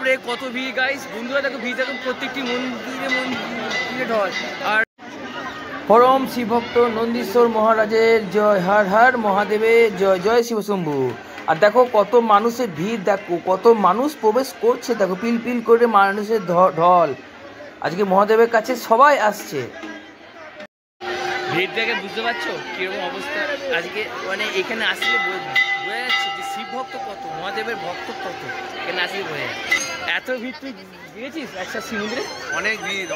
বাপরে কত ভিড় গাইস, বন্ধুরা দেখো ভিড় দেখো প্রত্যেকটি মন্দিরে ঢল। আর পরম শিবভক্ত নন্দীশ্বর মহারাজের জয়, হর হর মহাদেবের জয়, জয় শিবশম্ভু। আর দেখো কত মানুষের ভিড়, দেখো কত মানুষ প্রবেশ করছে, দেখো পিল পিল করে মানুষের ঢল। আজকে মহাদেবের কাছে সবাই আসছে। ভিড় দেখে বুঝতে পারছো কিরকম অবস্থা আজকে, মানে এখানে আসলে বোঝা যাচ্ছে যে শিব ভক্ত কত, মহাদেবের ভক্ত কত, এখানে আসলে বোঝা যায়। এত ভিড় তুই গিয়েছিস একটা সমুদ্রে? অনেক ভিড়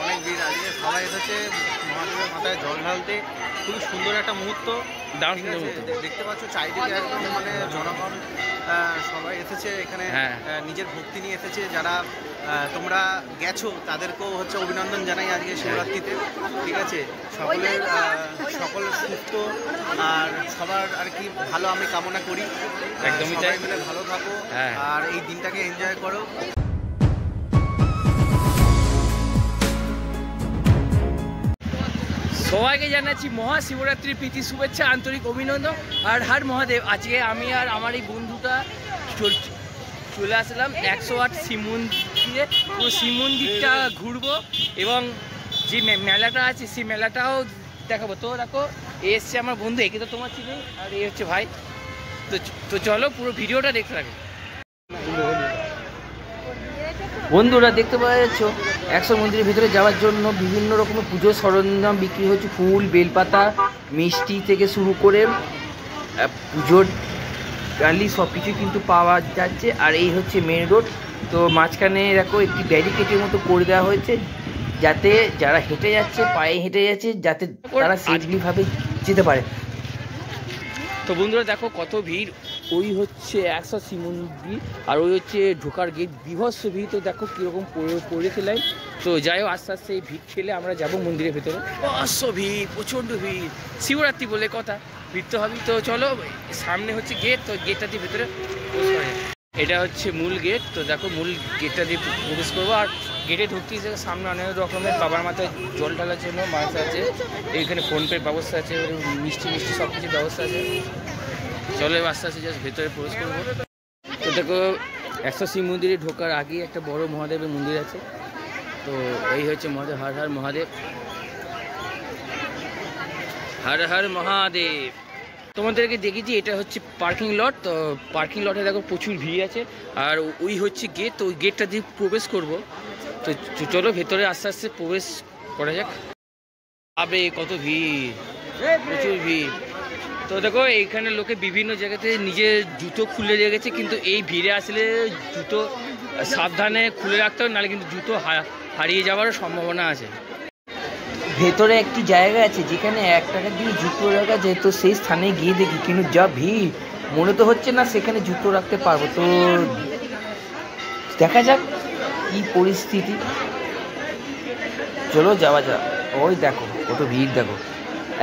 আজকে সবাই এসেছে মহাদেবের মাথায় জল ঢালতে। খুবই সুন্দর একটা মুহূর্ত, দারুণ সুন্দর মুহূর্ত। দেখতে পাচ্ছ চারিদিকে একদম মানে জনগণ সবাই এসেছে এখানে, নিজের ভক্তি নিয়ে এসেছে। যারা তোমরা গেছো তাদেরকেও হচ্ছে অভিনন্দন জানাই আজকে শিবরাত্রিতে। ঠিক আছে, সকল সুস্থ আর সবার আর কি ভালো আমি কামনা করি। একদমই সবাই মিলে ভালো থাকো আর এই দিনটাকে এনজয় করো। সবাইকে জানাচ্ছি মহাশিবরাত্রির প্রীতি শুভেচ্ছা, আন্তরিক অভিনন্দন আর হর মহাদেব। আজকে আমি আর আমার এই বন্ধুটা চলে আসলাম 108 শিব মন্দিরে। পুরো শিব মন্দিরটা ঘুরবো এবং যে মেলাটা আছে সেই মেলাটাও দেখাবো। তো দেখো এসছে আমার বন্ধু, একে তো তোমার চিনি, আর এই হচ্ছে ভাই। তো চলো পুরো ভিডিওটা দেখতে থাকো। বন্ধুরা দেখতে পাওয়া যাচ্ছে 108 মন্দিরের ভিতরে যাওয়ার জন্য বিভিন্ন রকমের পুজোর সরঞ্জাম বিক্রি হচ্ছে, ফুল, বেলপাতা, মিষ্টি থেকে শুরু করে পুজোর ডালি সব কিছুই কিন্তু পাওয়া যাচ্ছে। আর এই হচ্ছে মেন রোড। তো মাঝখানে দেখো একটি ব্যারিকেডের মতো করে দেওয়া হয়েছে, যাতে যারা হেঁটে যাচ্ছে, পায়ে হেঁটে যাচ্ছে, যাতে তারা সেফলিভাবে যেতে পারে। তো বন্ধুরা দেখো কত ভিড়, ওই হচ্ছে 108 শিব মন্দির আর ওই হচ্ছে ঢোকার গেট, বিভৎস ভিড়। তো দেখো কীরকম পড়েছে লাইন। তো যাই হোক আস্তে আস্তে এই ভিড় ঠেলে আমরা যাবো মন্দিরের ভেতরে। বিভৎস ভিড়, প্রচণ্ড ভিড়, শিবরাত্রি বলে কথা, ভিড় তো হবেই। তো চলো, সামনে হচ্ছে গেট, তো গেটটা দিয়ে ভেতরে এটা হচ্ছে মূল গেট। তো দেখো মূল গেটটা দিয়ে প্রবেশ করবো। আর গেটে ঢুকতেই সামনে অনেক রকমের বাবার মাথায় জল ঢালার জন্য মানুষ আছে, এইখানে ফোনপের ব্যবস্থা আছে, মিষ্টি সব কিছুর ব্যবস্থা আছে। চলো আস্তে আস্তে জাস্ট ভেতরে প্রবেশ করবো। তো দেখো 108 শিব মন্দিরে ঢোকার আগে একটা বড় মহাদেবের মন্দির আছে। তো এই হচ্ছে মহাদেব, হর হর মহাদেব, হর হর মহাদেব। তোমাদেরকে দেখেছি এটা হচ্ছে পার্কিং লট। তো পার্কিং লটে দেখো প্রচুর ভিড় আছে। আর ওই হচ্ছে গেট, তো ওই গেটটা দিয়ে প্রবেশ করব। তো চলো ভেতরে আস্তে আস্তে প্রবেশ করা যাক। আবে কত ভিড়, প্রচুর ভিড়। তো দেখো এইখানে লোকে বিভিন্ন জায়গাতে নিজের জুতো খুলে রেখেছে, কিন্তু এই ভিড়ে আসলে জুতো সাবধানে খুলে রাখতে হবে, নাহলে কিন্তু জুতো হারিয়ে যাওয়ারও সম্ভাবনা আছে। ভেতরে একটি জায়গা আছে যেখানে 1 টাকা দিয়ে জুতো রাখা যায়। তো সেই স্থানে গিয়ে দেখি, কিন্তু যা ভিড়, মনে তো হচ্ছে না সেখানে জুতো রাখতে পারবো। তো দেখা যাক কি পরিস্থিতি, চলো যাওয়া যাক। ওই দেখো কত ভিড়, দেখো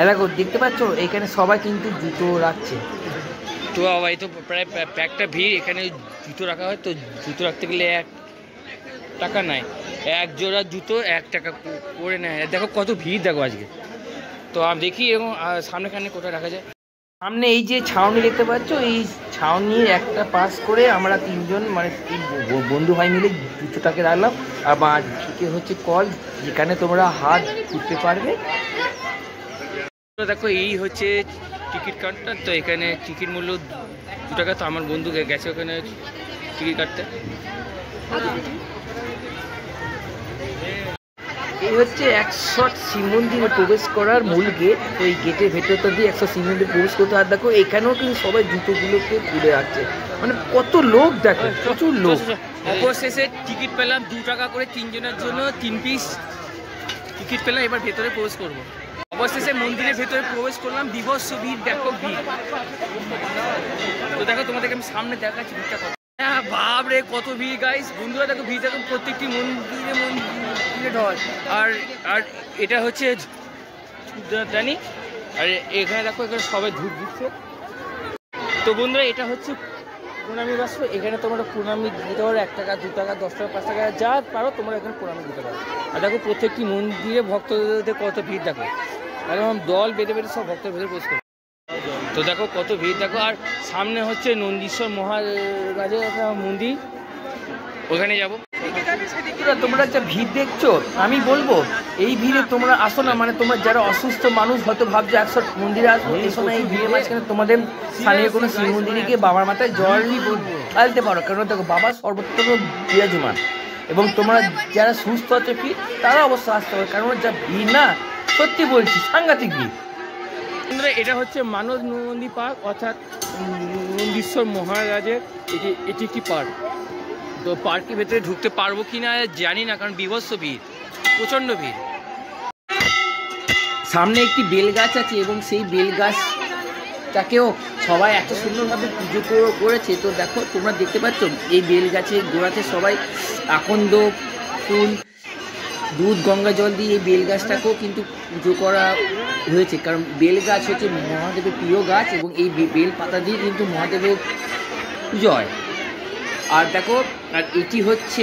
দেখো দেখতে পাচ্ছ এখানে সবাই কিন্তু জুতো রাখছে। তো এই তো প্রায় প্যাকটা ভিড়, এখানে জুতো রাখা হয়। তো জুতো রাখতে গেলে 1 টাকা নেয়, 1 জোড়া জুতো 1 টাকা করে নেয়। দেখো কত ভিড় দেখো আজকে। তো আমি দেখি এবং সামনেখানে কোথায় রাখা যায়। সামনে এই যে ছাউনি দেখতে পাচ্ছ, এই ছাউনির একটা পাশ করে আমরা 3 জন মানে 3 বন্ধু ভাই মিলে জুতোটাকে রাখলাম। আর বাঁদিকে হচ্ছে কল, যেখানে তোমরা হাত ধুতে পারবে। তো দেখো এই হচ্ছে টিকিট কাউন্টার। তো এখানে টিকিট মূল্য 2 টাকা। তো আমার বন্ধু গেছে ওখানে টিকিট কাটতে। এই হচ্ছে 108 শিব মন্দিরে প্রবেশ করার মূল গেট। তো এই গেটের ভেতরটা দিয়ে 108 শিব মন্দিরে প্রবেশ করতে। আর দেখো এখানেও কিন্তু সবাই জুতোগুলোকে খুলে রাখছে, মানে কত লোক, দেখো প্রচুর লোক। অবশেষে টিকিট পেলাম 2 টাকা করে, 3 জনের জন্য 3 পিস টিকিট পেলাম। এবার ভেতরে প্রবেশ করব। অবশেষে মন্দিরের ভেতরে প্রবেশ করলাম, বিভৎস ভিড়, ব্যাপক ভিড়। তো দেখো তোমাদেরকে আমি সামনে দেখাচ্ছি ভিড়টা কত। বাপ রে কত ভিড় গাইস, বন্ধুরা দেখো ভিড় দেখো প্রত্যেকটি মন্দিরে ঢল। আর এটা হচ্ছে জানি, আর এখানে দেখো এখানে সবাই ধূপ দিচ্ছে। তো বন্ধুরা এটা হচ্ছে প্রণামী বাস্ক। এখানে তোমরা প্রণামী দিতে পারো, 1 টাকা, 2 টাকা, 10 টাকা, 5 টাকা, যা পারো তোমরা এখানে প্রণামী দিতে পারো। আর দেখো প্রত্যেকটি মন্দিরে ভক্তদের কত ভিড় দেখো, একদম দল বেঁধে বেঁধে সব ভক্তের ভেতরে প্রবেশ করে। তো দেখো কত ভিড় দেখো। আর সামনে হচ্ছে নন্দীশ্বর মহারাজের একটা মন্দির, ওখানে যাব। তোমরা যা ভিড় দেখছো, আমি বলবো এই ভিড়ে তোমরা আসো না, মানে তোমরা যারা অসুস্থ মানুষ হয়তো ভাবছো একশো মন্দিরে আসবো, এসো না এই ভিড়ের মাঝখানে তোমাদের স্থানীয় কোনো শিব মন্দিরে গিয়ে বাবার মাথায় জল ঢালতে পারো, কারণ দেখো বাবা সর্বত্র বিরাজমান। এবং তোমরা যারা সুস্থ আছে ফিট তারা অবশ্য আসতে পারো, কারণ যা ভিড় না, সত্যি বলছি সাংঘাতিক ভিড়। এটা হচ্ছে মানস নন্দী পার্ক, অর্থাৎ নন্দীশ্বর মহারাজের এটি একটি পার্ক। তো পার্কের ভেতরে ঢুকতে পারবো কি না জানি না, কারণ বিভৎস ভিড়, প্রচণ্ড ভিড়। সামনে একটি বেল গাছ আছে এবং সেই বেল গাছটাকেও সবাই এত সুন্দরভাবে পুজো করেছে। তো দেখো তোমরা দেখতে পাচ্ছ এই বেল গাছের গোড়াতে সবাই আকন্দ ফুল, দুধ, গঙ্গা জল দিয়ে এই বেল গাছটাকেও কিন্তু পুজো করা হয়েছে, কারণ বেল গাছ হচ্ছে মহাদেবের প্রিয় গাছ এবং এই বেল পাতা দিয়ে কিন্তু মহাদেবের পুজো হয়। আর দেখো, আর এটি হচ্ছে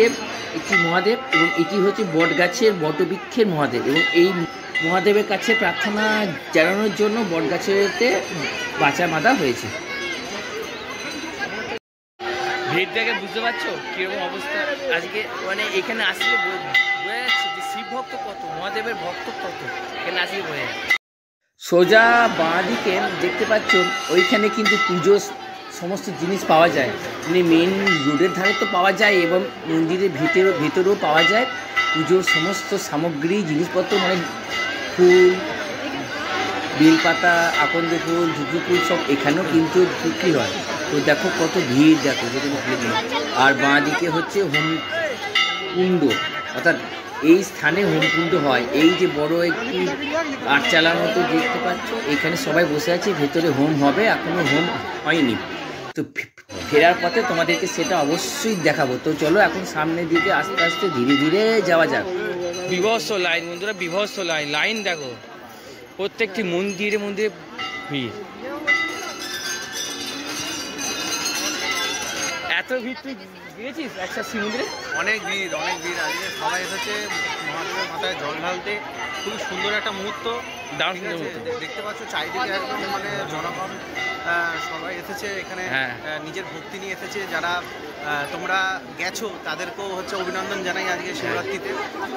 একটি মহাদেব এবং এটি হচ্ছে বট গাছের বটবৃক্ষের মহাদেব, এবং এই মহাদেবের কাছে প্রার্থনা জানানোর জন্য বট গাছেতে বাঁচা বাঁধা হয়েছে। ভিড় দেখে বুঝতে পারছো কিরকম অবস্থা আজকে, মানে এখানে আসলে বোঝা যাচ্ছে যে শিব ভক্ত কত, মহাদেবের ভক্ত কত, এখানে আসলে বোঝা যায়। সোজা বাঁ দিকে দেখতে পাচ্ছ ওইখানে কিন্তু পুজো সমস্ত জিনিস পাওয়া যায়, মানে মেন রোডের ধারে তো পাওয়া যায় এবং মন্দিরের ভেতরেও পাওয়া যায় পুজোর সমস্ত সামগ্রী জিনিসপত্র, মানে ফুল, বেলপাতা, আকন্দ ফুল, ঝুঁকি ফুল সব এখানেও কিন্তু বিক্রি হয়। তো দেখো কত ভিড়, দেখো যদি আর বাঁ দিকে হচ্ছে হোমকুণ্ড, অর্থাৎ এই স্থানে হোমকুণ্ড হয়। এই যে বড় একটি আটচালার মতো দেখতে পাচ্ছ, এখানে সবাই বসে আছে, ভেতরে হোম হবে, এখনো হোম হয়নি। তো ফেরার পথে তোমাদেরকে সেটা অবশ্যই দেখাবো। তো চলো এখন সামনের দিকে আস্তে আস্তে ধীরে ধীরে যাওয়া যাক। বিভৎস লাইন বন্ধুরা, বিভৎস লাইন দেখো, প্রত্যেকটি মন্দিরে ভিড়, এত ভিড়। তুই গিয়েছিস একটা শিব মন্দিরে? অনেক ভিড় আজকে সবাই এসেছে মহাদেবের মাথায় জল ঢালতে। খুব সুন্দর একটা মুহূর্ত, দেখতে পাচ্ছ চারিদিকে একদম মানে জনগণ সবাই এসেছে এখানে, নিজের ভক্তি নিয়ে এসেছে। যারা তোমরা গেছো তাদেরকেও হচ্ছে অভিনন্দন জানাই আজকে শিবরাত্রিতে,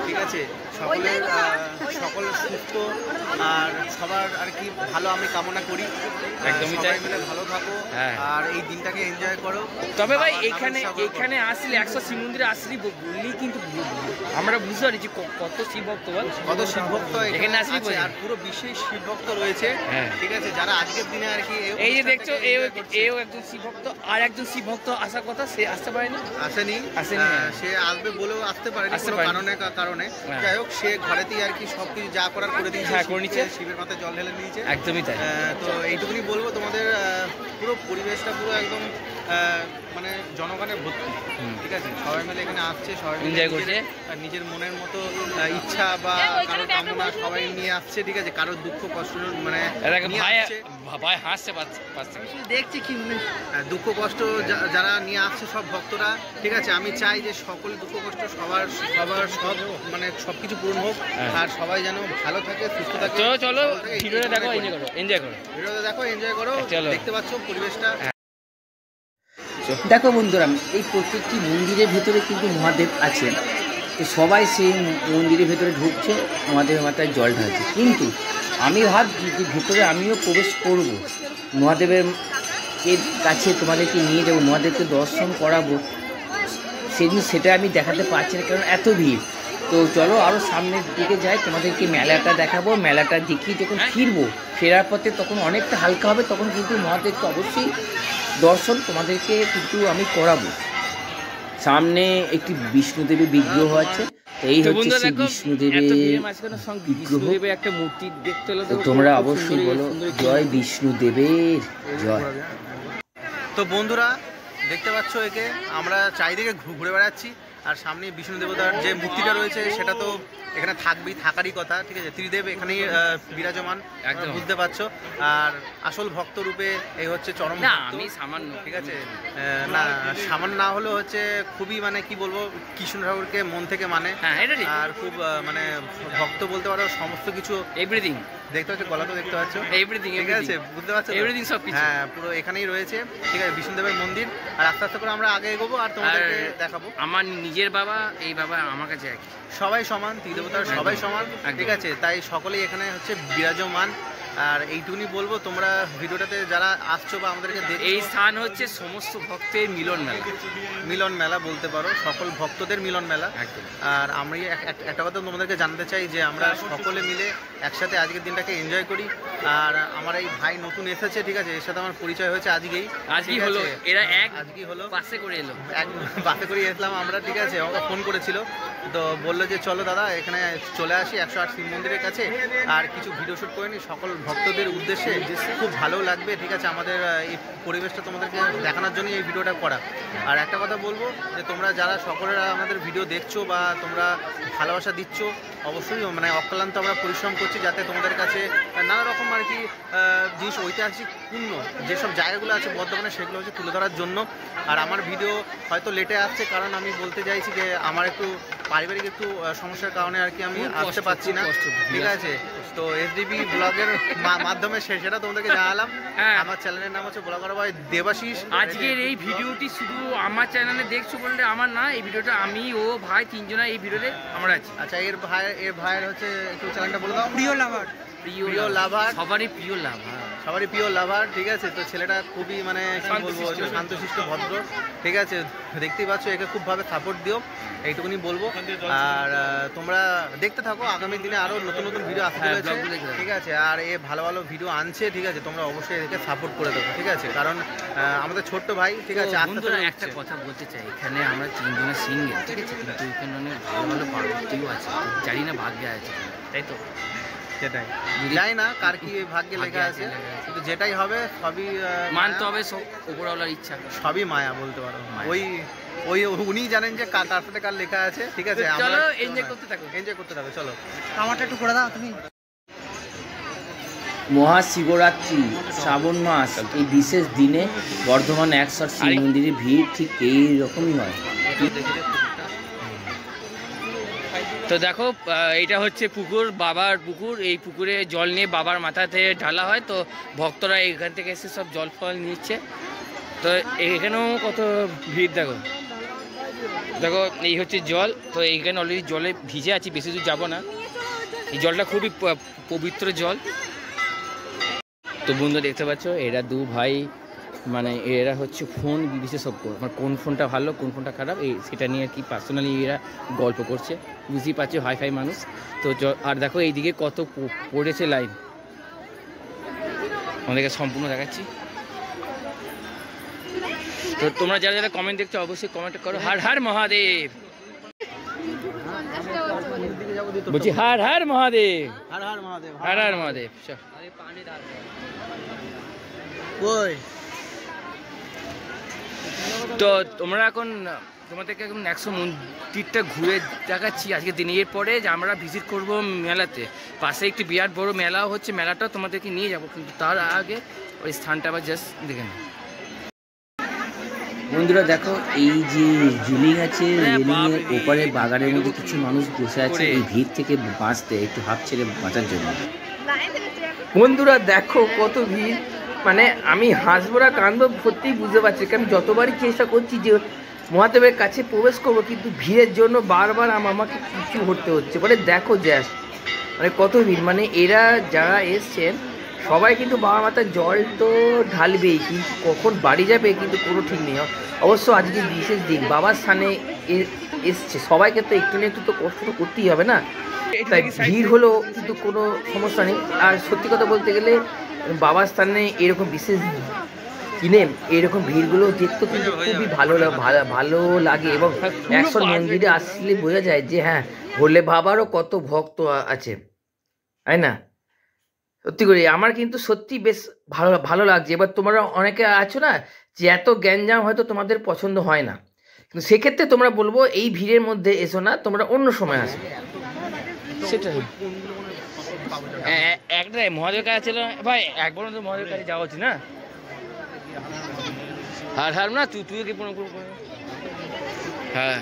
ঠিক আছে। সকল সুস্থ আর সবার আর কি ভালো আমি কামনা করি, একদমই সবাই মিলে ভালো থাকো আর এই দিনটাকে এনজয় করো। তবে ভাই এখানে আসলে 100 শিব মন্দিরে আসলে বললেই কিন্তু আমরা বুঝতে পারি যে কত শিব ভক্ত, এখানে আসলে আর পুরো বিশেষ শিব ভক্ত রয়েছে, ঠিক আছে, যারা আজকের দিনে আর কি এই যে দেখছো এও একজন শিব ভক্ত, আর একজন শিব ভক্ত আসার কথা, সে আসতে পারেনি, সে আসবে বলেও আসতে পারেনি কোনো কারণে। যাই হোক, সে ঘরেতেই আর কি সবকিছু যা করার করে দিয়েছে, শিবের মাথায় জল ঢেলে নিয়েছে, একদমই তাই। তো এইটুকুনি বলবো, তোমাদের পুরো পরিবেশটা পুরো একদম মানে জনগণের ভর্তি, ঠিক আছে। সবাই মিলে এখানে আসছে, সবাই এনজয় করছে, নিজের মনের মতো ইচ্ছা বা কারোর কামনা সবাই নিয়ে আসছে, ঠিক আছে। কারোর দুঃখ কষ্ট মানে ভাই হাসছে দেখছি কি দুঃখ কষ্ট যারা নিয়ে আসছে সব ভক্তরা, ঠিক আছে। আমি চাই যে সকল দুঃখ কষ্ট সবার সব মানে সবকিছু পূরণ হোক আর সবাই যেন ভালো থাকে, সুস্থ থাকে। চলো ভিডিওটা দেখো, এনজয় করো। দেখতে পাচ্ছ পরিবেশটা। দেখো বন্ধুরা, এই প্রত্যেকটি মন্দিরের ভেতরে কিন্তু মহাদেব আছেন, তো সবাই সেই মন্দিরের ভেতরে ঢুকছে, মহাদেবের মাথায় জল ঢালছে। কিন্তু আমি ভাবছি যে ভেতরে আমিও প্রবেশ করব, মহাদেবের কাছে তোমাদেরকে নিয়ে যাবো, মহাদেবকে দর্শন করাবো, সেটা আমি দেখাতে পারছি না কারণ এত ভিড়। তো চলো আরও সামনের দিকে যাই, তোমাদেরকে মেলাটা দেখাবো। মেলাটা দেখিয়ে যখন ফিরবো, ফেরার পথে তখন অনেকটা হালকা হবে, তখন কিন্তু মহাদেবকে অবশ্যই দর্শন তোমাদেরকে কিন্তু আমি করাবো। সামনে একটি বিষ্ণুদেবী বিগ্রহ আছে, এই হচ্ছে সেই বিষ্ণুদেবের বিগ্রহ, একটা মূর্তি দেখতে হলে তোমরা অবশ্যই বলো জয় বিষ্ণুদেবের জয়। তো বন্ধুরা দেখতে পাচ্ছ, একে আমরা চারিদিকে ঘুরে বেড়াচ্ছি আর সামনে বিষ্ণু দেবতার যে মূর্তিটা রয়েছে সেটা তো এখানে থাকারই কথা, ঠিক আছে। ত্রিদেব এখানেই বিরাজমান, বুঝতে পারছো। আর আসল ভক্ত রূপে এই হচ্ছে চরম ভক্ত, সামান্য, ঠিক আছে। না সামান্য না হলেও হচ্ছে খুবই মানে কি বলবো, কৃষ্ণ ঠাকুরকে মন থেকে মানে, আর খুব মানে ভক্ত বলতে পারো, সমস্ত কিছু দেখতে পাচ্ছ, গলাটা দেখতে পাচ্ছ, এভরিথিং, ঠিক আছে, বুঝতে পারছো, এভরিথিং সব কিছু। হ্যাঁ, পুরো এখানেই রয়েছে, ঠিক আছে, বিষ্ণুদেবের মন্দির। আর আস্তে আস্তে করে আমরা আগে এগোবো আর তোমাদেরকে দেখাবো। আমার নিজের বাবা, এই বাবা আমার কাছে এক, সবাই সমান, ত্রিদেবতার সবাই সমান, ঠিক আছে, তাই সকলেই এখানে হচ্ছে বিরাজমান। আর এইটুকুনি বলবো, তোমরা ভিডিওটাতে যারা আসছো বা আমাদেরকে দেখছো, এই স্থান হচ্ছে সমস্ত ভক্তের মিলন মেলা, মিলন মেলা বলতে পারো, সকল ভক্তদের মিলন মেলা। একদম। আর আমি একটা কথা তোমাদেরকে জানাতে চাই যে আমরা সকলে মিলে একসাথে আজকের দিনটাকে এনজয় করি। আর আমার এই ভাই নতুন এসেছে, ঠিক আছে, এর সাথে আমার পরিচয় হয়েছে আজকেই হলো, এরা আজকেই হলো, পাশে করে এলো, এক বাসে করে এসলাম আমরা, ঠিক আছে, আমাকে ফোন করেছিল, তো বললো যে চলো দাদা এখানে চলে আসি 108 শিব মন্দিরের কাছে, আর কিছু ভিডিও শ্যুট করে নি সকল ভক্তদের উদ্দেশ্যে, খুব ভালো লাগবে, ঠিক আছে, আমাদের এই পরিবেশটা তোমাদেরকে দেখানোর জন্য এই ভিডিওটা করা। আর একটা কথা বলবো যে তোমরা যারা সকলেরা আমাদের ভিডিও দেখছো বা তোমরা ভালোবাসা দিচ্ছ, অবশ্যই মানে অক্লান্ত আমরা পরিশ্রম করছি যাতে তোমাদের কাছে নানা রকম আর কি জিনিস ঐতিহাসিক পূর্ণ যেসব জায়গাগুলো আছে বর্ধমানে সেগুলো হচ্ছে তুলে ধরার জন্য। আর আমার ভিডিও হয়তো লেটে আসছে, কারণ আমি বলতে চাইছি যে আমার একটু পারিবারিক একটু সমস্যার কারণে আর কি আমি আসতে পারছি না, ঠিক আছে। তো এসডিবি ব্লগের মাধ্যমে সেটা তোমাদেরকে জানালাম। আমার চ্যানেলের নাম হচ্ছে ব্লগার ভাই দেবাশিস। আজকের এই ভিডিওটি শুধু আমার চ্যানেলে দেখছো বললে আমার না, এই ভিডিওটা আমি ও ভাই তিনজনা এই ভিডিওতে আমরা আছি। আচ্ছা, এর ভাইয়ের হচ্ছে একটু চ্যানেলটা বলে দাও। প্রিয় লাভার, প্রিয় লাভার, সবারই প্রিয় লাভার, সবারই প্রিয় লাভার, ঠিক আছে। তো ছেলেটা খুবই মানে কি বলবো, শান্তশিষ্ট ভদ্র, ঠিক আছে, দেখতেই পাচ্ছ, একে খুবভাবে সাপোর্ট দিও, এইটুকুনি বলবো। আর তোমরা দেখতে থাকো, আগামী দিনে আরো নতুন নতুন ভিডিও আসতে চলেছে, ঠিক আছে। আর এ ভালো ভালো ভিডিও আনছে, ঠিক আছে, তোমরা অবশ্যই একে সাপোর্ট করে দেবো, ঠিক আছে, কারণ আমাদের ছোট্ট ভাই, ঠিক আছে। একটা কথা বলতে চাই, এখানে আমরা তিনজনের সিঙ্গেল, ঠিক আছে, কিন্তু এখানে অনেক ভালো ভালো পার্বতীও আছে, জানি না ভাগ্যে আছে, তাই তো, সেটাই জানি না কার কি ভাগ্যে লেখা আছে, কিন্তু যেটাই হবে সবই মানতে হবে, সব উপরওয়ালার ইচ্ছা, সবই মায়া বলতে পারো। ওই উনি জানেন যে কার সাথে কার লেখা আছে, ঠিক আছে। চলো এনজয় করতে থাকো, এনজয় করতে থাকো, চলো। আমারটা একটু করে দাও তুমি। মহাশিবরাত্রি শ্রাবণ মাস, এই বিশেষ দিনে বর্ধমান 108 শিব মন্দিরে ভিড় ঠিক এই রকমই হয়। তো দেখো, এটা হচ্ছে পুকুর, বাবার পুকুর, এই পুকুরে জল নিয়ে বাবার মাথাতে ঢালা হয়, তো ভক্তরা এখান থেকে এসে সব জল ফল নিচ্ছে। তো এখানেও কত ভিড়, দেখো দেখো, এই হচ্ছে জল, তো এইখানে অলরেডি জলে ভিজে আছি, বেশি দূর যাবো না, এই জলটা খুবই পবিত্র জল। তো বন্ধু দেখতে পাচ্ছ, এরা দু ভাই, মানে এরা হচ্ছে ফোন বিশেষজ্ঞ, মানে কোন ফোনটা ভালো কোন ফোনটা খারাপ সেটা নিয়ে কি পার্সোনালি এরা গল্প করছে, বুঝতেই পারছো, হাইফাই মানুষ। তো আর দেখো এইদিকে কত পড়েছে লাইন, আমাদেরকে সম্পূর্ণ দেখাচ্ছি। তো তোমরা যারা যারা কমেন্ট দেখছো অবশ্যই কমেন্ট করো, হর হর মহাদেব, বলছি হর হর মহাদেব, হর হর মহাদেব, হর হর মহাদেব। তো তোমরা এখন তোমাদেরকে এখন 100 মন্দিরটা ঘুরে দেখাচ্ছি আজকের দিনে। এরপরে যে আমরা ভিজিট করব মেলাতে, পাশে একটি বিরাট বড় মেলাও হচ্ছে, মেলাটাও তোমাদেরকে নিয়ে যাব, কিন্তু তার আগে ওই স্থানটা আবার জাস্ট দেখে নাও। বন্ধুরা দেখো, এই যে রেলিং আছে, রেলিংয়ের ওপারে বাগানের মধ্যে কিছু মানুষ বসে আছে এই ভিড় থেকে বাঁচতে, একটু হাফ ছেড়ে বাঁচার জন্য। বন্ধুরা দেখো কত ভিড়, মানে আমি হাসবো না কান্দবো সত্যিই বুঝতে পারছি, কারণ যতবারই চেষ্টা করছি যে মহাদেবের কাছে প্রবেশ করবো, কিন্তু ভিড়ের জন্য বারবার আমাকে কিছু করতে হচ্ছে। মানে দেখো জাস্ট, মানে কত ভিড়, মানে এরা যারা এসছেন সবাই কিন্তু বাবা মাতার জল তো ঢালবেই, কিন্তু কখন বাড়ি যাবে কিন্তু কোনো ঠিক নেই। অবশ্য আজকে বিশেষ দিন, বাবার স্থানে এসছে, সবাইকে তো একটু না একটু তো কষ্ট তো করতেই হবে না, তাই ভিড় হলো কিন্তু কোনো সমস্যা নেই। আর সত্যি কথা বলতে গেলে বাবার স্থানে এরকম বিশেষ দিনে এরকম ভিড়গুলো দেখতে কিন্তু খুবই ভালো লাগে, এবং 108 মন্দিরে আসলে বোঝা যায় যে হ্যাঁ, ভোলে বাবারও কত ভক্ত আছে, তাই না? সত্যি করে আমার কিন্তু সত্যি বেশ ভালো লাগছে। এবার তোমরা অনেকে আছো না যে এত গ্যাঞ্জাম হয়তো তোমাদের পছন্দ হয় না, কিন্তু সেক্ষেত্রে তোমরা বলবো এই ভিড়ের মধ্যে এসো না, তোমরা অন্য সময় আসো। সেটাই একটাই মহাদেবের কাছে ছিল ভাই, একবার তো মহাদেবের কাছে যাওয়া উচিত না, হার না তুই কি হ্যাঁ।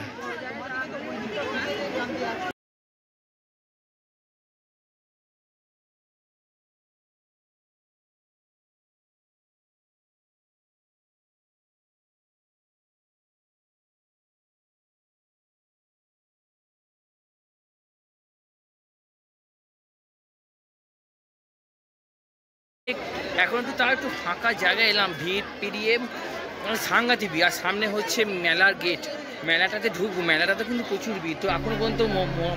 এখন তো তার একটু ফাঁকা জায়গায় এলাম, ভিড় পেরিয়ে সাংঘাতিক ভিড়। আর সামনে হচ্ছে মেলার গেট, মেলাটাতে ঢুকবো। মেলাটাতে কিন্তু প্রচুর ভিড়। তো এখনো পর্যন্ত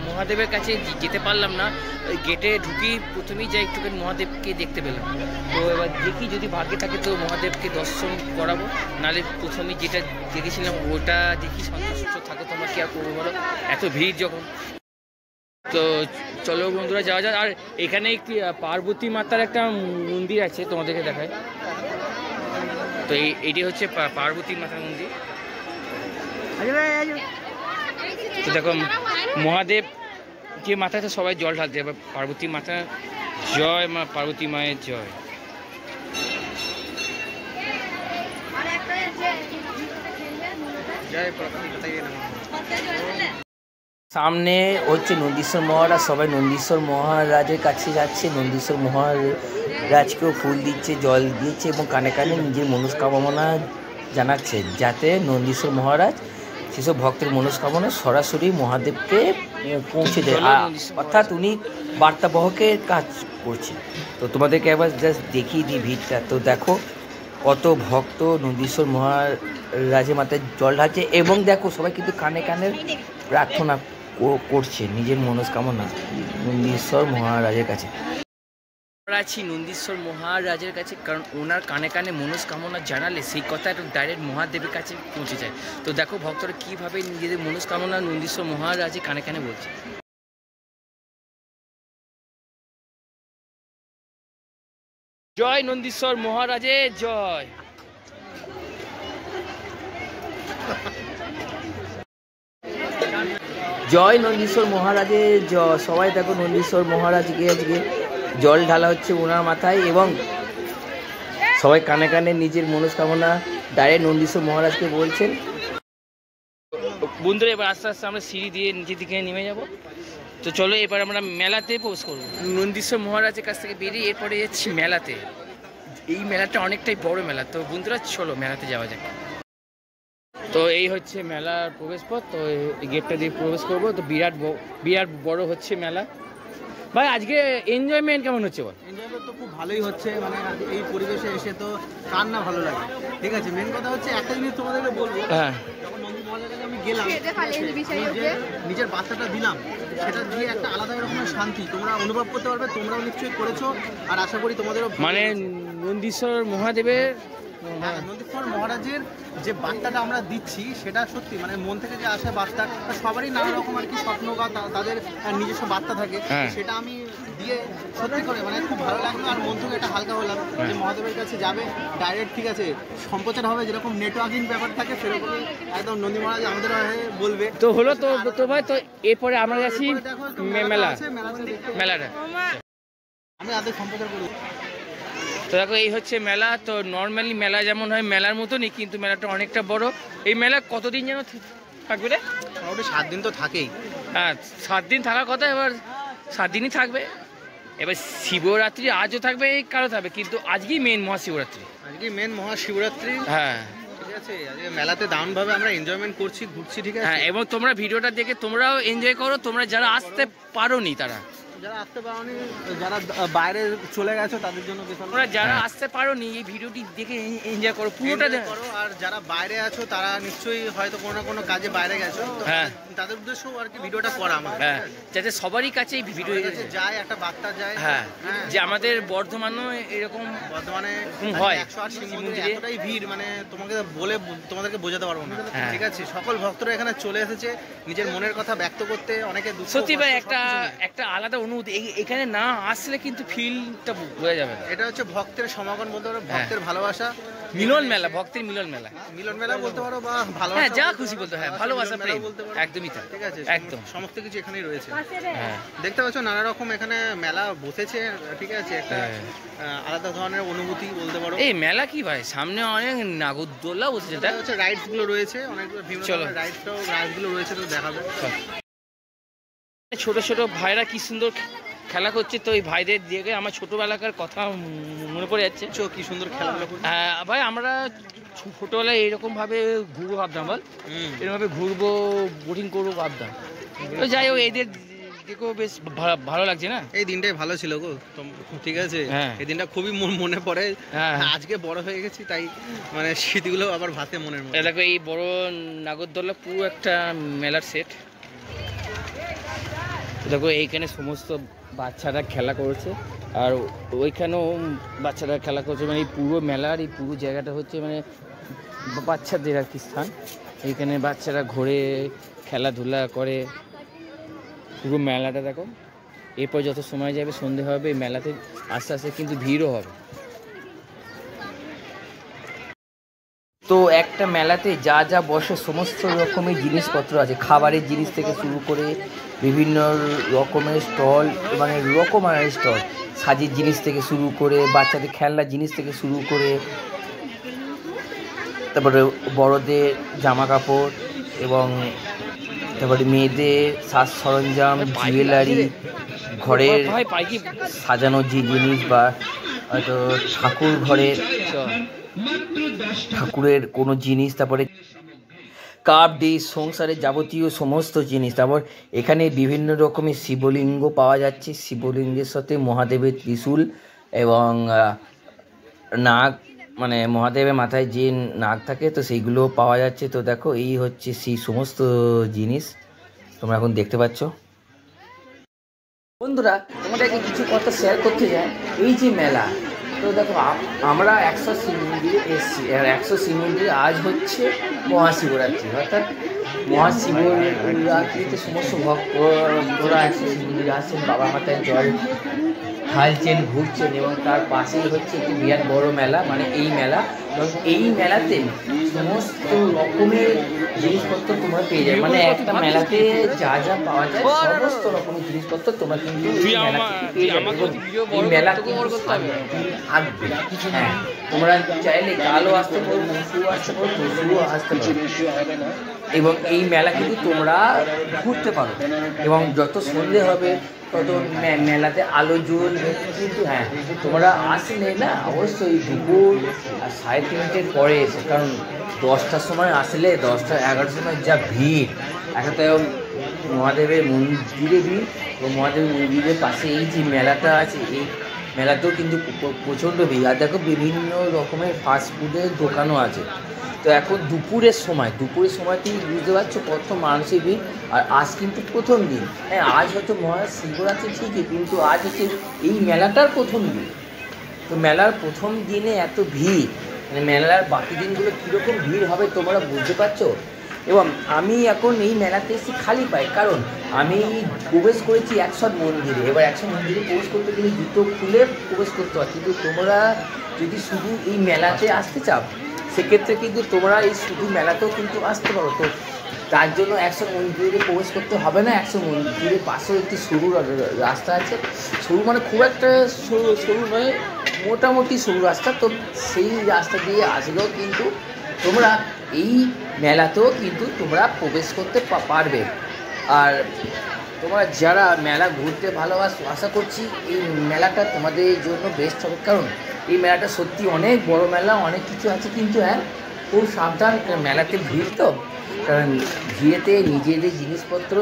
মহাদেবের কাছে যেতে পারলাম না। ওই গেটে ঢুকি প্রথমেই যাই একটুখানি মহাদেবকে দেখতে পেলাম। তো এবার দেখি যদি ভাগ্যে থাকে তো মহাদেবকে দর্শন করাবো, নাহলে প্রথমেই যেটা দেখেছিলাম ওটা দেখি সন্তুষ্ট থাকে। তোমরা কি আর করবো বলো, এত ভিড় যখন। তো চলো বন্ধুরা যাওয়া যায়। আর এখানে একটি পার্বতী মাতার একটা মন্দির আছে, তোমাদেরকে দেখায়। তো এইটি হচ্ছে পার্বতী মাতার মন্দির। তো দেখো মহাদেব যে মাথাতে সবাই জল ঢালতে, এবার পার্বতী মাতা জয়, মা পার্বতী মায়ের জয়। সামনে হচ্ছে নন্দীশ্বর মহারাজ, সবাই নন্দীশ্বর মহারাজের কাছে যাচ্ছে। নন্দীশ্বর মহারাজকেও ফুল দিচ্ছে, জল দিচ্ছে এবং কানে কানে নিজের মনস্কামনা জানাচ্ছে, যাতে নন্দীশ্বর মহারাজ সেসব ভক্তের মনস্কামনা সরাসরি মহাদেবকে পৌঁছে দেয়। অর্থাৎ উনি বার্তাবহকের কাজ করছে। তো তোমাদেরকে একবার জাস্ট দেখিয়ে দিই ভিড়টা। তো দেখো কত ভক্ত নন্দীশ্বর মহারাজের মাথায় জল ঢালছে এবং দেখো সবাই কিন্তু কানে কানে প্রার্থনা করছে নিজের মনস্কামনা নন্দীশ্বর মহারাজের কাছে। আমরা আছি নন্দীশ্বর মহারাজের কাছে, কারণ ওনার কানে কানে মনস্কামনা জানালে সেই কথা একটু ডাইরেক্ট মহাদেবের কাছে পৌঁছে যায়। তো দেখো ভক্তরা কীভাবে নিজেদের মনস্কামনা নন্দীশ্বর মহারাজের কানে কানে বলছে। জয় নন্দীশ্বর মহারাজের জয়। জয় নন্দীশ্বর মহারাজের জয়। সবাই দেখো নন্দীশ্বর মহারাজকে আজকে জল ঢালা হচ্ছে ওনার মাথায় এবং সবাই কানে কানে নিজের মনস্কামনা ডাইরেক্ট নন্দীশ্বর মহারাজকে বলছেন। বন্ধুরা এবার আস্তে আস্তে আমরা সিঁড়ি দিয়ে নিচের দিকে নেমে যাব। তো চলো এবার আমরা মেলাতে প্রবেশ করবো। নন্দীশ্বর মহারাজের কাছ থেকে বেরিয়ে এরপরে যাচ্ছি মেলাতে। এই মেলাটা অনেকটাই বড় মেলা। তো বন্ধুরা চলো মেলাতে যাওয়া যাক। তো এই হচ্ছে মেলার প্রবেশ পথ। তো এই গেটটা দিয়ে প্রবেশ করবো। তো বিরাট বড় হচ্ছে মেলা। ভাই আজকে এনজয়মেন্ট কেমন হচ্ছে বল? এনজয়মেন্ট তো খুব ভালোই হচ্ছে, মানে এই পরিবেশে এসে তো কার না ভালো লাগে। ঠিক আছে, মেন কথা হচ্ছে একটা জিনিস তোমাদেরকে বলবো। হ্যাঁ, যখন নন্দী মহারাজের কাছে আমি গেলাম, নিজের বার্তাটা দিলাম, সেটা দিয়ে একটা আলাদা রকমের শান্তি তোমরা অনুভব করতে পারবে। তোমরাও নিশ্চয়ই করেছো, আর আশা করি তোমাদেরও। মানে নন্দীশ্বর মহাদেবের নন্দীশ্বর মহারাজের যে বার্তাটা আমরা দিচ্ছি সেটা সত্যি মানে মন থেকে যে আসে বার্তা, সবারই নানা রকম আর কি স্বপ্ন বা তাদের নিজস্ব বার্তা থাকে, সেটা আমি দিয়ে সত্যি করে মানে খুব ভালো লাগলো। আর মন থেকে একটা হালকা হলাম যে মহাদেবের কাছে যাবে ডাইরেক্ট, ঠিক আছে, সম্প্রচার হবে, যেরকম নেটওয়ার্কিং ব্যাপার থাকে সেরকমই একদম নন্দী মহারাজ আমাদের হয়ে বলবে। তো হলো তো ভাই। তো এরপরে আমরা যাচ্ছি মেলাটা আমি আদের সম্প্রচার করি। তো দেখো এই হচ্ছে মেলা। তো নর্মালি মেলা যেমন হয় মেলার মতনই, কিন্তু মেলাটা অনেকটা বড়। এই মেলা কতদিন যেন থাকবে রে? মোটামুটি 7 দিন তো থাকেই। হ্যাঁ 7 দিন থাকার কথা, এবার 7 দিনই থাকবে। এবার শিবরাত্রি আজও থাকবে, কারো থাকবে, কিন্তু আজকেই মেন মহাশিবরাত্রি। আজকেই মেন মহাশিবরাত্রি। হ্যাঁ ঠিক আছে, আজকে মেলাতে দারুণভাবে আমরা এনজয়মেন্ট করছি, ঘুরছি। ঠিক আছে, হ্যাঁ, এবং তোমরা ভিডিওটা দেখে তোমরাও এনজয় করো। তোমরা যারা আসতে পারোনি তারা, যারা আসতে পারোনি, যারা বাইরে চলে গেছো তাদের জন্য তোমরা যারা আসতে পারোনি এই ভিডিওটি দেখে এনজয় করো, পুরোটা করো। আর যারা বাইরে আছো তারা নিশ্চয়ই হয়তো কোনো না কোনো কাজে বাইরে গেছো, হ্যাঁ তাদের উদ্দেশ্যেও আর কি ভিডিওটা করা আমার। হ্যাঁ, যাতে সবারই কাছে এই ভিডিও যায়, একটা বার্তা যায়। হ্যাঁ, যে আমাদের বর্ধমানও এরকম বর্ধমানে হয় 180 মন্দিরে এতটাই ভিড়, মানে তোমাদেরকে বোঝাতে পারবো না। ঠিক আছে, সকল ভক্তরা এখানে চলে এসেছে নিজের মনের কথা ব্যক্ত করতে। অনেকে সত্যি ভাই একটা আলাদা অনুভূতি। এখানে না আসলে কিন্তু ফিলটা বোঝা যাবে না। এটা হচ্ছে ভক্তের সমাগম বলতে পারো, ভক্তের ভালোবাসা, মিলন মেলা, ভক্তের মিলন মেলা বলতে পারো, বা ভালোবাসা, যা খুশি বলতে। হ্যাঁ, ভালোবাসা প্রেম একদমই তাই। ঠিক আছে, একদম সমস্ত কিছু এখানেই রয়েছে। হ্যাঁ, দেখতে পাচ্ছ নানা রকম এখানে মেলা বসেছে। ঠিক আছে, একটা আলাদা ধরনের অনুভূতি বলতে পারো। এই মেলা কি ভাই, সামনে অনেক নাগরদোলা বসেছে, এটা হচ্ছে রাইডস গুলো রয়েছে, অনেকগুলো বিভিন্ন রাইডসগুলো রয়েছে, তো দেখাবে। ছোট ছোট ভাইরা কি সুন্দর খেলা করছে। তো এই ভাইদের দিকে আমার ছোটবেলাকার কথা মনে পড়ে যাচ্ছে। কি সুন্দর খেলাধুলা। ভাই আমরা ছোটবেলায় এইরকম ভাবে ঘুরবো ভাবতাম, বল এরকম ভাবে ঘুরবো, বোটিং করবো ভাবতাম। তো যাই হোক এদের থেকেও বেশ ভালো লাগছে না? এই দিনটাই ভালো ছিল গো, ঠিক আছে। এই দিনটা খুবই মনে পড়ে। আজকে বড় হয়ে গেছি তাই মানে স্মৃতিগুলো আবার ভাসে মনের মধ্যে। দেখো এই বড় নাগরদোলা পুরো একটা মেলার সেট। দেখো এইখানে সমস্ত বাচ্চারা খেলা করছে, আর ওইখানেও বাচ্চারা খেলা করছে। মানে এই পুরো মেলার এই পুরো জায়গাটা হচ্ছে মানে বাচ্চাদের আর কি স্থান। এইখানে বাচ্চারা ঘোরে, খেলাধুলা করে। পুরো মেলাটা দেখো। এরপর যত সময় যাবে সন্ধে হবে, এই মেলাতে আস্তে আস্তে কিন্তু ভিড়ও হবে। তো একটা মেলাতে যা যা বসে সমস্ত রকমের জিনিসপত্র আছে, খাবারের জিনিস থেকে শুরু করে বিভিন্ন রকমের স্টল, মানে রকমারি স্টল, সাজের জিনিস থেকে শুরু করে বাচ্চাদের খেলনার জিনিস থেকে শুরু করে, তারপরে বড়দের জামা কাপড় এবং তারপরে মেয়েদের সাজ সরঞ্জাম, জুয়েলারি, ঘরের সাজানোর যে জিনিস বা হয়তো ঠাকুরের কোনো জিনিস, তারপরে কাপ ডিশ, সংসারের যাবতীয় সমস্ত জিনিস। তারপর এখানে বিভিন্ন রকমের শিবলিঙ্গ পাওয়া যাচ্ছে, শিবলিঙ্গের সাথে মহাদেবের ত্রিশূল এবং নাগ, মানে মহাদেবের মাথায় যে নাগ থাকে তো সেইগুলো পাওয়া যাচ্ছে। তো দেখো এই হচ্ছে সেই সমস্ত জিনিস তোমরা এখন দেখতে পাচ্ছ। বন্ধুরা, তোমাদেরকে কিছু কথা শেয়ার করতে চাই। এই যে মেলা, তো দেখো আমরা 100 শিব মন্দিরে এসেছি, আর 100 শিব মন্দিরে আজ হচ্ছে মহাশিবরাত্রি, অর্থাৎ মহাশিবরাত্রিতে সমস্ত ভক্তরা 100 শিব মন্দিরে আসছেন, বাবা মাতায় জল ঢালছেন, ঘুরছেন, এবং তার পাশেই হচ্ছে একটি বিরাট বড় মেলা, মানে এই মেলা। এবং এই মেলাতে সমস্ত রকমের জিনিসপত্র তোমরা পেয়ে যাবে, মানে একটা মেলাতে যা যা পাওয়া যায় সমস্ত রকমের জিনিসপত্র তোমরা কিন্তু এই মেলা থেকে পেয়ে যাবে। এই মেলা কিন্তু থাকবে। হ্যাঁ, তোমরা চাইলে কালও আসতে পারো, পরশুও আসতে পারো, পরশুও আসতে পারো, এবং এই মেলা কিন্তু তোমরা ঘুরতে পারো। এবং যত সন্ধে হবে তত মেলাতে আলো জ্বলবে। কিন্তু হ্যাঁ, তোমরা আসলে না অবশ্যই দুপুর 3:30 পরে এসে, কারণ 10টার সময় আসলে 10টা 11টার সময় যা ভিড়, একটা মহাদেবের মন্দিরে ভিড়, এবং মহাদেবের মন্দিরের পাশে এই যে মেলাটা আছে, এই মেলাতেও কিন্তু প্রচণ্ড ভিড়। আর দেখো বিভিন্ন রকমের ফাস্টফুডের দোকানও আছে। তো এখন দুপুরের সময়তেই বুঝতে পারছো কত মানুষের ভিড়। আর আজ কিন্তু প্রথম দিন। হ্যাঁ, আজ হয়তো মহাশিবরাত্রি ঠিকই, কিন্তু আজ হচ্ছে এই মেলাটার প্রথম দিন। তো মেলার প্রথম দিনে এত ভিড়, মানে মেলার বাকি দিনগুলো কীরকম ভিড় হবে তোমরা বুঝতে পারছো। এবং আমি এখন এই মেলাতে এসেছি খালি পাই, কারণ আমি প্রবেশ করেছি 100 মন্দিরে। এবার 100 মন্দিরে প্রবেশ করতে গেলে জুতো খুলে প্রবেশ করতে হয়, কিন্তু তোমরা যদি শুধু এই মেলাতে আসতে চাও সেক্ষেত্রে কিন্তু তোমরা এই শুধু মেলাতেও কিন্তু আসতে পারো। তো তার জন্য 100 মন্দিরে প্রবেশ করতে হবে না, 100 মন্দিরের পাশেও একটি সরু রাস্তা আছে। সরু মানে খুব একটা সরু নয়, মোটামুটি সরু রাস্তা। তো সেই রাস্তা দিয়ে আসলেও কিন্তু তোমরা এই মেলাতেও কিন্তু তোমরা প্রবেশ করতে পারবে। আর তোমরা যারা মেলা ঘুরতে ভালোবাসো, আশা করছি এই মেলাটা তোমাদের জন্য বেস্ট হবে, কারণ এই মেলাটা সত্যি অনেক বড় মেলা, অনেক কিছু আছে। কিন্তু হ্যাঁ, খুব সাবধান, মেলাতে ভিড়, তো কারণ ভিড়েতে নিজেদের জিনিসপত্র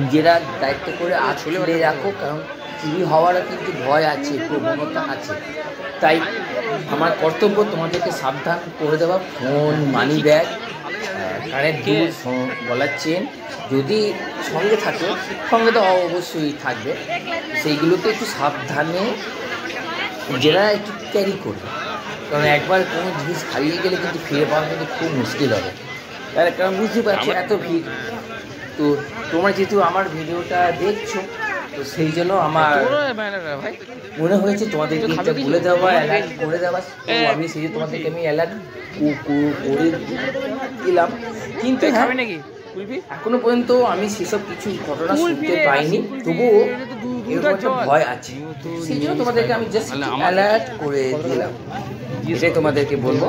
নিজেরা দায়িত্ব করে আঁচলে রাখো, কারণ চুরি হওয়ারও কিন্তু ভয় আছে, প্রবণতা আছে। তাই আমার কর্তব্য তোমাদেরকে সাবধান করে দেওয়া। ফোন, মানি ব্যাগ, কানের দুল, গলার চেন যদি সঙ্গে থাকে, সঙ্গে তো অবশ্যই থাকবে, সেইগুলোকে একটু সাবধানে যারা একটু ক্যারি করবে, কারণ একবার কোনো জিনিস হারিয়ে গেলে কিন্তু ফিরে পাওয়া কিন্তু খুব মুশকিল হবে। কারণ বুঝতে পারছি এত ভিড়। তো তোমরা যেহেতু আমার ভিডিওটা দেখছো, তো সেই জন্য আমার মনে হয়েছে তোমাদেরকে এটা বলে দেওয়া, অ্যালার্ট করে দেওয়া। তো আমি সেই জন্য তোমাদেরকে আমি অ্যালার্ট করে দিলাম। কিন্তু এখনো পর্যন্ত আমি সেসব কিছু ঘটনা শুনতে পাইনি, তবুও এরকম একটা ভয় আছে, সেই জন্য তোমাদেরকে আমি জাস্ট অ্যালার্ট করে দিলাম, এটাই তোমাদেরকে বলবো।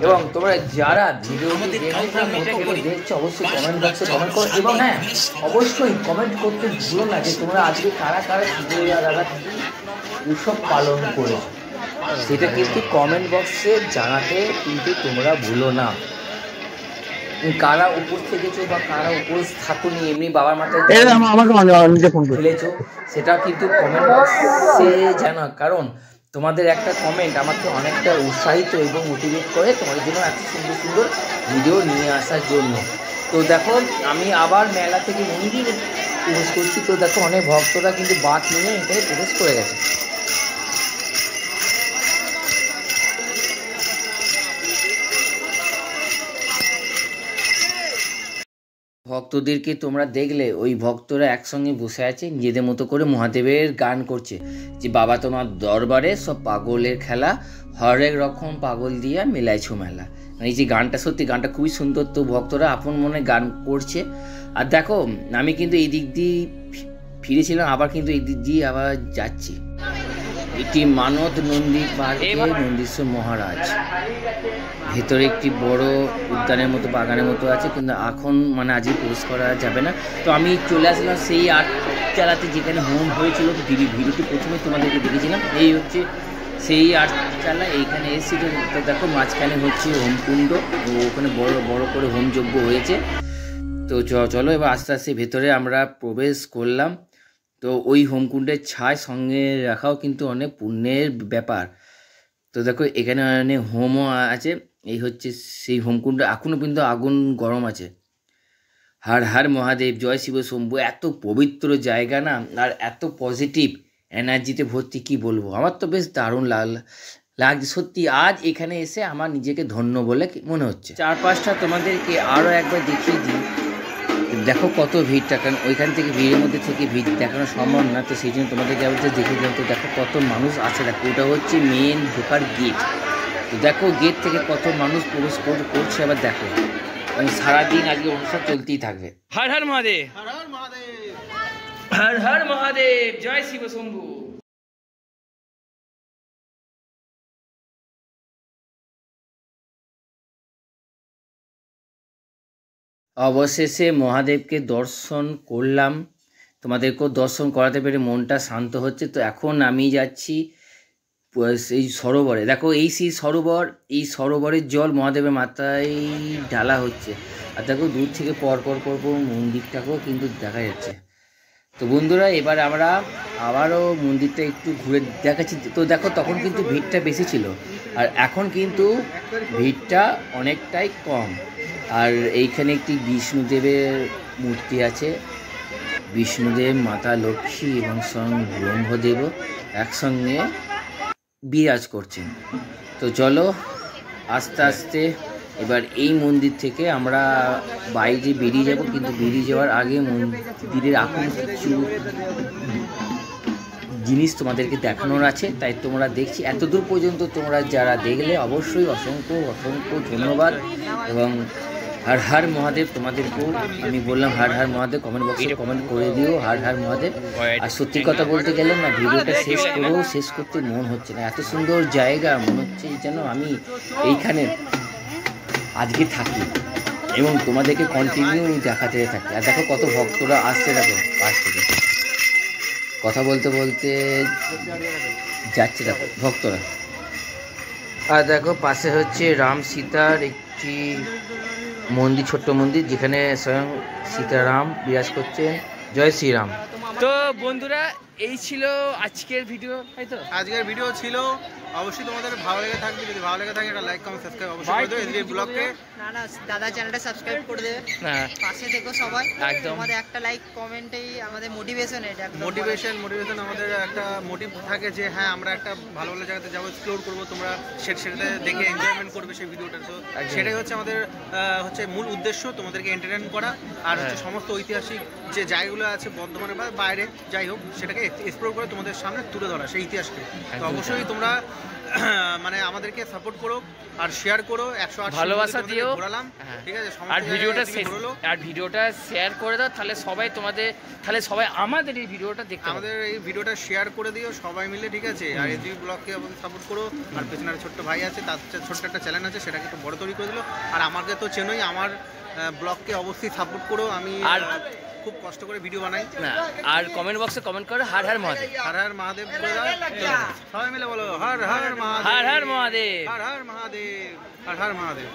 এবং তোমরা যারা ভিডিওটি দেখছো অবশ্যই কমেন্ট বক্সে কমেন্ট করো, এবং হ্যাঁ অবশ্যই কমেন্ট করতে ভুলো না যে তোমরা আজকে কারা কারা উৎসব পালন করেছো, সেটা কিন্তু কমেন্ট বক্সে জানাতে কিন্তু তোমরা ভুলো না। কারা উপোস থেকেছো বা কারা উপোস থাকুনি, এমনি বাবার মাথায় ফেলেছো, সেটা কিন্তু কমেন্ট বক্সে জানা। কারণ তোমাদের একটা কমেন্ট আমাকে অনেকটা উৎসাহিত এবং মোটিভেট করে তোমাদের জন্য এত সুন্দর সুন্দর ভিডিও নিয়ে আসার জন্য। তো দেখো আমি আবার মেলা থেকে মন্দিরে প্রবেশ করছি। তো দেখো অনেক ভক্তরা কিন্তু বাঁক নিয়ে এখানে প্রবেশ করে গেছে। ভক্তদেরকে তোমরা দেখলে, ওই ভক্তরা একসঙ্গে বসে আছে নিজেদের মতো করে মহাদেবের গান করছে যে বাবা তোমার দরবারে সব পাগলের খেলা, হরেক রকম পাগল দিয়া মেলাইছো মেলা। মানে এই যে গানটা, সত্যি গানটা খুবই সুন্দর। তো ভক্তরা আপন মনে গান করছে। আর দেখো আমি কিন্তু এই দিক দিয়ে ফিরেছিলাম, আবার কিন্তু এই দিক দিয়ে আবার যাচ্ছি। এটি মানত নন্দী পার্কে নন্দীশ্বর মহারাজ, ভেতরে একটি বড় উদ্যানের মতো বাগানের মতো আছে, কিন্তু এখন মানে আজকে প্রবেশ করা যাবে না। তো আমি চলে আসলাম সেই আটচালাতে যেখানে হোম হয়েছিল, ভিডিওটি প্রথমে তোমাদেরকে দেখেছিলাম। এই হচ্ছে সেই আটচালা, এইখানে এসেছি। তো দেখো মাঝখানে হচ্ছে হোমকুণ্ড, ওখানে বড় বড় করে হোমযজ্ঞ হয়েছে। তো চলো এবার আস্তে আস্তে ভেতরে আমরা প্রবেশ করলাম। তো ওই হোমকুণ্ডের ছায় সঙ্গে রাখাও কিন্তু অনেক পুণ্যের ব্যাপার। তো দেখো এখানে অনেক হোমও আছে। এই হচ্ছে সেই হোমকুণ্ড, এখনও কিন্তু আগুন গরম আছে। হর হর মহাদেব, জয় শিব শম্ভু। এত পবিত্র জায়গা না, আর এত পজিটিভ এনার্জিতে ভর্তি, কি বলবো। আমার তো বেশ দারুণ লাগছে সত্যি। আজ এখানে এসে আমার নিজেকে ধন্য বলে মনে হচ্ছে। চারপাশটা তোমাদেরকে আরও একবার দেখিয়ে দিই। দেখো কত ভিড়টা, কারণ ওইখান থেকে ভিড়ের মধ্যে থেকে ভিড় দেখানো সম্ভব না, তো সেই জন্য তোমাদেরকে আবার দেখে দিলাম। তো দেখো কত মানুষ আছে, দেখো ওটা হচ্ছে মেন ঢোকার গেট। তো দেখো গেট থেকে কত মানুষ প্রবেশ করছে। আবার দেখো সারাদিন আজকে অনুষ্ঠান চলতেই থাকবে। হর হর মহাদেব, হর হর মহাদেব, হর হর মহাদেব, জয় শিব শম্ভু। অবশেষে মহাদেবকে দর্শন করলাম, তোমাদেরকেও দর্শন করাতে পেরে মনটা শান্ত হচ্ছে। তো এখন আমি যাচ্ছি এই সরোবরে। দেখো এই সেই সরোবর, এই সরোবরের জল মহাদেবের মাথায় ঢালা হচ্ছে। আর দেখো দূর থেকে পর মন্দিরটাকেও কিন্তু দেখা যাচ্ছে। তো বন্ধুরা এবার আমরা আবারও মন্দিরটা একটু ঘুরে দেখাচ্ছি। তো দেখো তখন কিন্তু ভিড়টা বেশি ছিল, আর এখন কিন্তু ভিড়টা অনেকটাই কম। আর এইখানে একটি বিষ্ণুদেবের মূর্তি আছে। বিষ্ণুদেব, মাতা লক্ষ্মী এবং স্বয়ং ব্রহ্মদেবও একসঙ্গে বিরাজ করছেন। তো চলো আস্তে আস্তে এবার এই মন্দির থেকে আমরা বাইরে বেরিয়ে যাব, কিন্তু বেরিয়ে যাওয়ার আগে মন্দিরের এখন কিছু জিনিস তোমাদেরকে দেখানোর আছে, তাই তোমরা দেখছি। এতদূর পর্যন্ত তোমরা যারা দেখলে অবশ্যই অসংখ্য অসংখ্য ধন্যবাদ। এবং হর হর মহাদেব, তোমাদেরকেও আমি বললাম হর হর মহাদেব, কমেন্ট বক্সে কমেন্ট করে দিও হর হর মহাদেব। আর সত্যি কথা বলতে গেলে না, ভিডিওটা শেষ করতে মন হচ্ছে না। এত সুন্দর জায়গা, মনে হচ্ছে যেন আমি এইখানে আজকে থাকি এবং তোমাদেরকে কন্টিনিউ দেখাতে থাকি। আর দেখো কত ভক্তরা আসছে, দেখো পাশ থেকে কথা বলতে বলতে যাচ্ছে দেখো ভক্তরা। আর দেখো পাশে হচ্ছে রাম সীতার একটি মন্দির, ছোট্ট মন্দির, যেখানে স্বয়ং সীতারাম বিরাজ করছে। জয় শ্রীরাম। তো বন্ধুরা এই ছিল আজকের ভিডিও, তাই তো আজকের ভিডিও ছিল। অবশ্যই তোমাদের ভালো লেগে থাকবে, যদি ভালো লেগে থাকে একটা লাইক কমেন্ট সাবস্ক্রাইব অবশ্যই করে দিও। এদিকে ব্লগকে না দাদা চ্যানেলটা সাবস্ক্রাইব করে দেবে, পাশে থেকো সবাই। একদম আমাদের একটা লাইক কমেন্টেই আমাদের মোটিভেশন, এটা মোটিভেশন আমাদের একটা মোটিভ থাকে যে হ্যাঁ আমরা একটা ভালো ভালো জায়গাতে যাবো, এক্সপ্লোর করবো, তোমরা সেটাতে দেখে এনজয়মেন্ট করবে সেই ভিডিওটা। তো সেটাই হচ্ছে আমাদের হচ্ছে মূল উদ্দেশ্য, তোমাদেরকে এন্টারটেইন করা। আর হচ্ছে সমস্ত ঐতিহাসিক যে জায়গাগুলো আছে বর্ধমানে বা বাইরে যাই হোক, সেটাকে এক্সপ্লোর করে তোমাদের সামনে তুলে ধরা সেই ইতিহাসকে। তো অবশ্যই তোমরা মানে আমাদেরকে সাপোর্ট করো আর শেয়ার করো, 108 ভালোবাসা দিও, ঠিক আছে। আর ভিডিওটা শেয়ার করে দাও, তাহলে সবাই আমাদের এই ভিডিওটা দেখতে, আমাদের এই ভিডিওটা শেয়ার করে দিও সবাই মিলে, ঠিক আছে। আর এই ব্লগকে সাপোর্ট করো। আর পেছনে ছোট্ট ভাই আছে, তার ছোট্ট একটা চ্যানেল আছে, সেটাকে একটু বড় তৈরি করে দিল। আর আমাকে তো চেনোই, আমার ব্লগকে অবশ্যই সাপোর্ট করো। আমি আর খুব কষ্ট করে ভিডিও বানাই না। আর কমেন্ট বক্সে কমেন্ট করো হর হর মহাদেব, হর হর মহাদেব সবাই মিলে বলো হর হর মহাদেব, হর হর মহাদেব, হর হর মহাদেব, হর হর মহাদেব।